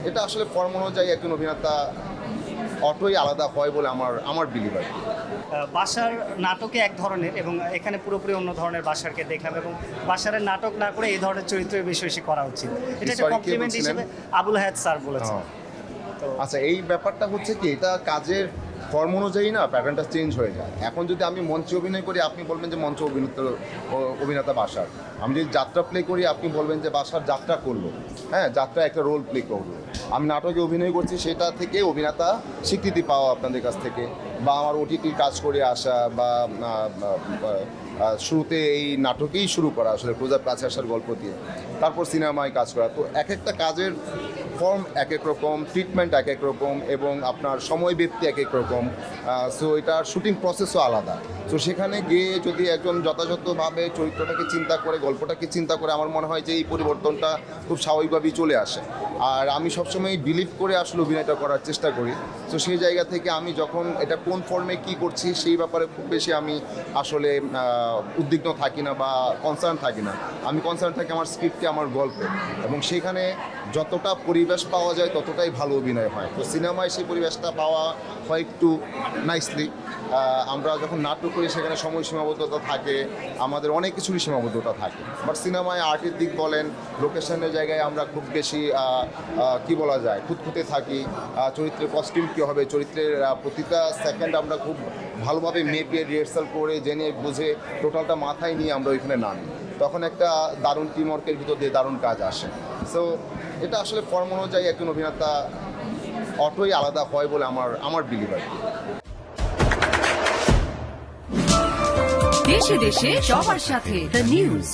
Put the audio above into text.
এটা আসলে ফর্ম অনুযায়ী একজন অভিনেতা অটোই আলাদা হয় বলে আমার বিলিভ আর কি। বাসার নাটকে এক ধরনের এবং এখানে পুরোপুরি অন্য ধরনের বাসারকে দেখলাম এবং বাসারের নাটক না করে এই ধরনের চরিত্রের বেশি বেশি করা উচিত। এটা একটা Sorry, কে কমপ্লিমেন্ট বলছিলেন? হিসেবে আবুল হায়াত স্যার বলেছেন। আচ্ছা, এই ব্যাপারটা হচ্ছে কি, এটা কাজের ফর্ম অনুযায়ী না প্যাটার্নটা চেঞ্জ হয়ে যায়। এখন যদি আমি মঞ্চে অভিনয় করি আপনি বলবেন যে মঞ্চ অভিনেতা বাসার, আমি যদি যাত্রা প্লে করি আপনি বলবেন যে বাসার যাত্রা করলো, হ্যাঁ যাত্রা একটা রোল প্লে করলো। আমি নাটকে অভিনয় করছি সেটা থেকে অভিনেতা স্বীকৃতি পাওয়া আপনাদের কাছ থেকে, বা আমার ওটিটির কাজ করে আসা, বা শুরুতে এই নাটকেই শুরু করা আসলে ক্লোজার কাছে আসার গল্প দিয়ে, তারপর সিনেমায় কাজ করা। তো এক একটা কাজের ফর্ম এক এক রকম, ট্রিটমেন্ট এক এক রকম, এবং আপনার সময় ব্যক্তি এক এক রকম। সো এটার শুটিং প্রসেসও আলাদা। তো সেখানে গিয়ে যদি একজন যথাযথভাবে চরিত্রটাকে চিন্তা করে, গল্পটাকে চিন্তা করে, আমার মনে হয় যে এই পরিবর্তনটা খুব স্বাভাবিকভাবেই চলে আসে। আর আমি সবসময় বিলিভ করে আসলে অভিনয়টা করার চেষ্টা করি। তো সেই জায়গা থেকে আমি যখন এটা কোন ফর্মে কী করছি সেই ব্যাপারে খুব বেশি আমি আসলে উদ্বিগ্ন থাকি না বা কনসার্ন থাকি না। আমি কনসার্ন থাকি আমার স্ক্রিপ্টে, আমার গল্পে, এবং সেখানে যতটা পরিবেশ পাওয়া যায় ততটাই ভালো অভিনয় হয়। তো সিনেমায় সেই পরিবেশটা পাওয়া হয় একটু নাইসলি। আমরা যখন নাটক করি সেখানে সময় সীমাবদ্ধতা থাকে, আমাদের অনেক কিছুরই সীমাবদ্ধতা থাকে। বাট সিনেমায় আর্টের দিক বলেন, লোকেশনের জায়গায় আমরা খুব বেশি কি বলা যায়, খুঁতখুঁতে থাকি। চরিত্রের কস্টিউম কী হবে, চরিত্রের প্রতিটা সেকেন্ড আমরা খুব ভালোভাবে মেপে রিহার্সাল করে জেনে বুঝে টোটালটা মাথায় নিয়ে আমরা ওইখানে নামি। তখন একটা দারুণ টিমওয়ার্কের ভিতর দিয়ে দারুণ কাজ আসে। সো এটা আসলে ফর্ম অনুযায়ী একজন অভিনেতা অটোই আলাদা হয় বলে আমার বিলিভ আর কি। দেশে দেশে সবার সাথে দ্য নিউজ।